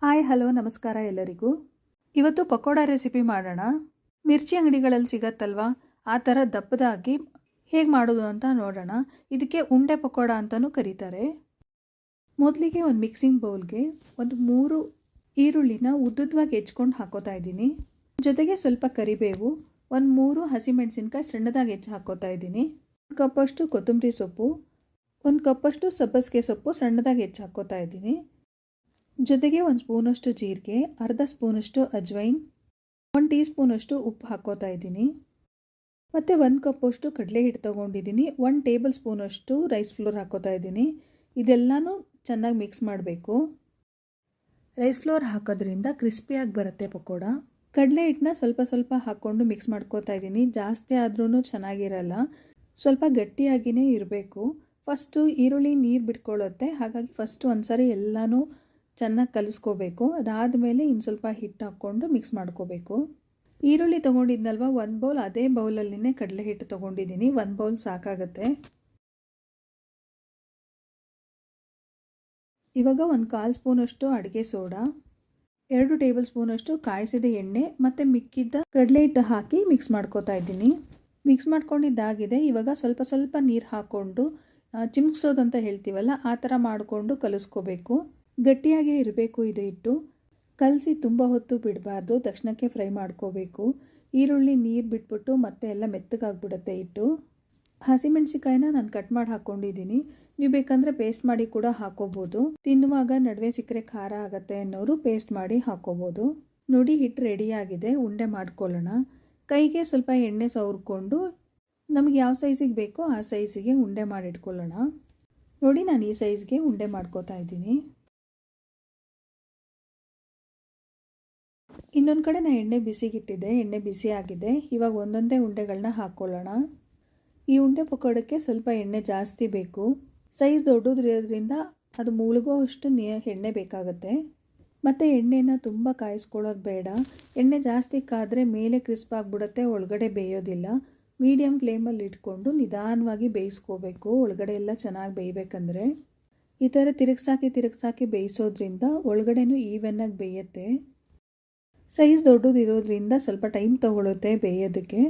Hi hello ನಮಸ್ಕಾರ ಎಲ್ಲರಿಗೂ. ಇವತ್ತು ಪಕೋಡ ರೆಸಿಪಿ ಮಾಡೋಣ. ಮಿರ್ಚಿ ಅಂಗಡಿಗಳಲ್ಲಿ ಸಿಗತ್ತಲ್ವಾ, ಆ ಥರ ದಪ್ಪದಾಗಿ ಹೇಗೆ ಮಾಡೋದು ಅಂತ ನೋಡೋಣ. ಇದಕ್ಕೆ ಉಂಡೆ ಪಕೋಡ ಅಂತಲೂ ಕರೀತಾರೆ. ಮೊದಲಿಗೆ ಒಂದು ಮಿಕ್ಸಿಂಗ್ ಬೌಲ್ಗೆ ಒಂದು 3 ಈರುಳ್ಳಿನ ಉದ್ದುದ್ದವಾಗಿ ಹೆಚ್ಕೊಂಡು ಹಾಕೋತಾ ಇದ್ದೀನಿ. ಜೊತೆಗೆ ಸ್ವಲ್ಪ ಕರಿಬೇವು, ಒಂದು 3 ಹಸಿಮೆಣಸಿನ್ಕಾಯಿ ಸಣ್ಣದಾಗಿ ಹೆಚ್ಚಿ ಹಾಕೋತಾ ಇದ್ದೀನಿ. 1 ಕಪ್ಪಷ್ಟು ಕೊತ್ತಂಬರಿ ಸೊಪ್ಪು, 1 ಕಪ್ಪಷ್ಟು ಸಬ್ಬಸಿಗೆ ಸೊಪ್ಪು ಸಣ್ಣದಾಗಿ ಹೆಚ್ಚಿ ಹಾಕೋತಾ ಇದ್ದೀನಿ. ಜೊತೆಗೆ 1 ಸ್ಪೂನಷ್ಟು ಜೀರಿಗೆ, ಅರ್ಧ ಸ್ಪೂನಷ್ಟು ಅಜ್ವೈನ್, 1 ಟೀ ಸ್ಪೂನಷ್ಟು ಉಪ್ಪು ಹಾಕೋತಾ ಇದ್ದೀನಿ. ಮತ್ತು 1 ಕಪ್ಪಷ್ಟು ಕಡಲೆ ಹಿಟ್ಟು ತೊಗೊಂಡಿದ್ದೀನಿ. 1 ಟೇಬಲ್ ಸ್ಪೂನಷ್ಟು ರೈಸ್ ಫ್ಲೋರ್ ಹಾಕೋತಾ ಇದ್ದೀನಿ. ಇದೆಲ್ಲನೂ ಚೆನ್ನಾಗಿ ಮಿಕ್ಸ್ ಮಾಡಬೇಕು. ರೈಸ್ ಫ್ಲೋರ್ ಹಾಕೋದ್ರಿಂದ ಕ್ರಿಸ್ಪಿಯಾಗಿ ಬರುತ್ತೆ ಪಕೋಡ. ಕಡಲೆ ಹಿಟ್ಟನ್ನ ಸ್ವಲ್ಪ ಸ್ವಲ್ಪ ಹಾಕ್ಕೊಂಡು ಮಿಕ್ಸ್ ಮಾಡ್ಕೋತಾ ಇದ್ದೀನಿ. ಜಾಸ್ತಿ ಆದ್ರೂ ಚೆನ್ನಾಗಿರಲ್ಲ, ಸ್ವಲ್ಪ ಗಟ್ಟಿಯಾಗಿಯೇ ಇರಬೇಕು. ಫಸ್ಟು ಈರುಳ್ಳಿ ನೀರು ಬಿಟ್ಕೊಳ್ಳುತ್ತೆ, ಹಾಗಾಗಿ ಫಸ್ಟು ಒಂದು ಸಾರಿ ಎಲ್ಲನೂ ಚೆನ್ನಾಗಿ ಕಲಿಸ್ಕೋಬೇಕು. ಅದಾದಮೇಲೆ ಇನ್ನು ಸ್ವಲ್ಪ ಹಿಟ್ಟು ಹಾಕ್ಕೊಂಡು ಮಿಕ್ಸ್ ಮಾಡ್ಕೋಬೇಕು. ಈರುಳ್ಳಿ ತೊಗೊಂಡಿದ್ನಲ್ವ, 1 ಬೌಲ್, ಅದೇ ಬೌಲಲ್ಲಿನೇ ಕಡಲೆ ಹಿಟ್ಟು ತೊಗೊಂಡಿದ್ದೀನಿ. 1 ಬೌಲ್ ಸಾಕಾಗುತ್ತೆ. ಇವಾಗ 1/4 ಸ್ಪೂನಷ್ಟು ಅಡುಗೆ ಸೋಡಾ, 2 ಟೇಬಲ್ ಸ್ಪೂನಷ್ಟು ಕಾಯಿಸಿದ ಎಣ್ಣೆ ಮತ್ತು ಮಿಕ್ಕಿದ್ದ ಕಡಲೆ ಹಿಟ್ಟು ಹಾಕಿ ಮಿಕ್ಸ್ ಮಾಡ್ಕೋತಾ ಇದ್ದೀನಿ. ಮಿಕ್ಸ್ ಮಾಡ್ಕೊಂಡಿದ್ದಾಗಿದೆ. ಇವಾಗ ಸ್ವಲ್ಪ ಸ್ವಲ್ಪ ನೀರು ಹಾಕ್ಕೊಂಡು ಚಿಮ್ಕ್ಸೋದಂತ ಹೇಳ್ತೀವಲ್ಲ, ಆ ಥರ ಮಾಡಿಕೊಂಡು ಕಲಿಸ್ಕೋಬೇಕು. ಗಟ್ಟಿಯಾಗೇ ಇರಬೇಕು ಇದು ಹಿಟ್ಟು. ಕಲಸಿ ತುಂಬ ಹೊತ್ತು ಬಿಡಬಾರ್ದು, ತಕ್ಷಣಕ್ಕೆ ಫ್ರೈ ಮಾಡ್ಕೋಬೇಕು. ಈರುಳ್ಳಿ ನೀರು ಬಿಟ್ಬಿಟ್ಟು ಮತ್ತೆ ಎಲ್ಲ ಮೆತ್ತಗಾಗ್ಬಿಡುತ್ತೆ ಹಿಟ್ಟು. ಹಸಿಮೆಣಸಿಕಾಯಿನ ನಾನು ಕಟ್ ಮಾಡಿ ಹಾಕ್ಕೊಂಡಿದ್ದೀನಿ. ನೀವು ಬೇಕಂದರೆ ಪೇಸ್ಟ್ ಮಾಡಿ ಕೂಡ ಹಾಕೋಬೋದು. ತಿನ್ನುವಾಗ ನಡುವೆ ಸಿಕ್ಕರೆ ಖಾರ ಆಗುತ್ತೆ ಅನ್ನೋರು ಪೇಸ್ಟ್ ಮಾಡಿ ಹಾಕೋಬೋದು. ನೋಡಿ, ಹಿಟ್ಟು ರೆಡಿಯಾಗಿದೆ. ಉಂಡೆ ಮಾಡ್ಕೊಳ್ಳೋಣ. ಕೈಗೆ ಸ್ವಲ್ಪ ಎಣ್ಣೆ ಸವರ್ಕೊಂಡು ನಮಗೆ ಯಾವ ಸೈಜಿಗೆ ಬೇಕೋ ಆ ಸೈಜಿಗೆ ಉಂಡೆ ಮಾಡಿಟ್ಕೊಳ್ಳೋಣ. ನೋಡಿ, ನಾನು ಈ ಸೈಜ್ಗೆ ಉಂಡೆ ಮಾಡ್ಕೋತಾ ಇದ್ದೀನಿ. ಇನ್ನೊಂದು ಕಡೆ ನಾನು ಎಣ್ಣೆ ಬಿಸಿಗಿಟ್ಟಿದ್ದೆ, ಎಣ್ಣೆ ಬಿಸಿ ಆಗಿದೆ. ಇವಾಗ ಒಂದೊಂದೇ ಉಂಡೆಗಳನ್ನ ಹಾಕ್ಕೊಳ್ಳೋಣ. ಈ ಉಂಡೆ ಪಕೋಡಕ್ಕೆ ಸ್ವಲ್ಪ ಎಣ್ಣೆ ಜಾಸ್ತಿ ಬೇಕು. ಸೈಜ್ ದೊಡ್ಡದಿರೋದ್ರಿಂದ ಅದು ಮುಳುಗೋ ಅಷ್ಟು ಎಣ್ಣೆ ಬೇಕಾಗುತ್ತೆ. ಮತ್ತು ಎಣ್ಣೆನ ತುಂಬ ಕಾಯಿಸ್ಕೊಳ್ಳೋದು ಬೇಡ. ಎಣ್ಣೆ ಜಾಸ್ತಿ ಕಾದರೆ ಮೇಲೆ ಕ್ರಿಸ್ಪ್ ಆಗಿಬಿಡುತ್ತೆ, ಒಳಗಡೆ ಬೇಯೋದಿಲ್ಲ. ಮೀಡಿಯಮ್ ಫ್ಲೇಮಲ್ಲಿ ಇಟ್ಕೊಂಡು ನಿಧಾನವಾಗಿ ಬೇಯಿಸ್ಕೋಬೇಕು. ಒಳಗಡೆ ಎಲ್ಲ ಚೆನ್ನಾಗಿ ಬೇಯಬೇಕಂದ್ರೆ ಈ ಥರ ತಿರುಗ್ಸಾಕಿ ಬೇಯಿಸೋದ್ರಿಂದ ಒಳಗಡೆನೂ ಈವನ್ನಾಗಿ ಬೇಯುತ್ತೆ. ಸೈಜ್ ದೊಡ್ಡದಿರೋದ್ರಿಂದ ಸ್ವಲ್ಪ ಟೈಮ್ ತೊಗೊಳುತ್ತೆ ಬೇಯೋದಕ್ಕೆ.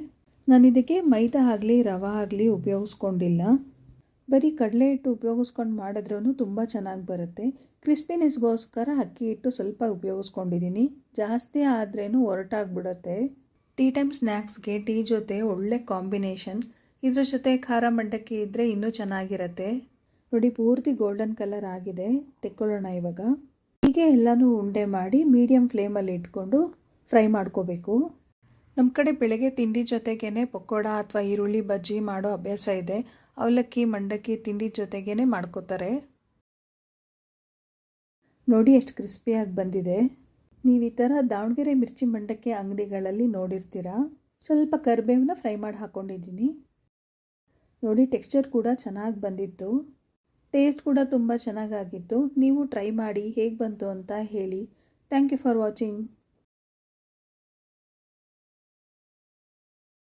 ನಾನು ಇದಕ್ಕೆ ಮೈದಾ ಆಗಲಿ ರವೆ ಆಗಲಿ ಉಪಯೋಗಿಸ್ಕೊಂಡಿಲ್ಲ. ಬರೀ ಕಡಲೆ ಹಿಟ್ಟು ಉಪಯೋಗಿಸ್ಕೊಂಡು ಮಾಡಿದ್ರೂ ತುಂಬ ಚೆನ್ನಾಗಿ ಬರುತ್ತೆ. ಕ್ರಿಸ್ಪಿನೆಸ್ಗೋಸ್ಕರ ಅಕ್ಕಿ ಹಿಟ್ಟು ಸ್ವಲ್ಪ ಉಪಯೋಗಿಸ್ಕೊಂಡಿದ್ದೀನಿ. ಜಾಸ್ತಿ ಆದ್ರೂ ಒರಟಾಗ್ಬಿಡುತ್ತೆ. ಟೀ ಟೈಮ್ ಸ್ನ್ಯಾಕ್ಸ್ಗೆ ಟೀ ಜೊತೆ ಒಳ್ಳೆ ಕಾಂಬಿನೇಷನ್. ಇದ್ರ ಜೊತೆ ಖಾರ ಮಂಡಕ್ಕಿ ಇದ್ದರೆ ಇನ್ನೂ ಚೆನ್ನಾಗಿರುತ್ತೆ. ನೋಡಿ, ಪೂರ್ತಿ ಗೋಲ್ಡನ್ ಕಲರ್ ಆಗಿದೆ. ತೆಕ್ಕೊಳ್ಳೋಣ ಇವಾಗ. ಹೀಗೆ ಎಲ್ಲನೂ ಉಂಡೆ ಮಾಡಿ ಮೀಡಿಯಮ್ ಫ್ಲೇಮಲ್ಲಿ ಇಟ್ಕೊಂಡು ಫ್ರೈ ಮಾಡ್ಕೋಬೇಕು. ನಮ್ಮ ಕಡೆ ಬೆಳಗ್ಗೆ ತಿಂಡಿ ಜೊತೆಗೇ ಪಕೋಡ ಅಥವಾ ಈರುಳ್ಳಿ ಬಜ್ಜಿ ಮಾಡೋ ಅಭ್ಯಾಸ ಇದೆ. ಅವಲಕ್ಕಿ ಮಂಡಕ್ಕಿ ತಿಂಡಿ ಜೊತೆಗೇ ಮಾಡ್ಕೋತಾರೆ. ನೋಡಿ, ಎಷ್ಟು ಕ್ರಿಸ್ಪಿಯಾಗಿ ಬಂದಿದೆ. ನೀವು ಈ ಥರ ದಾವಣಗೆರೆ ಮಿರ್ಚಿ ಮಂಡಕ್ಕಿ ಅಂಗಡಿಗಳಲ್ಲಿ ನೋಡಿರ್ತೀರ. ಸ್ವಲ್ಪ ಕರಿಬೇವನ್ನ ಫ್ರೈ ಮಾಡಿ ಹಾಕ್ಕೊಂಡಿದ್ದೀನಿ. ನೋಡಿ, ಟೆಕ್ಸ್ಚರ್ ಕೂಡ ಚೆನ್ನಾಗಿ ಬಂದಿತ್ತು. ಟೇಸ್ಟ್ ಕೂಡ ತುಂಬ ಚೆನ್ನಾಗಾಗಿತ್ತು. ನೀವು ಟ್ರೈ ಮಾಡಿ ಹೇಗೆ ಬಂತು ಅಂತ ಹೇಳಿ. Thank you for watching.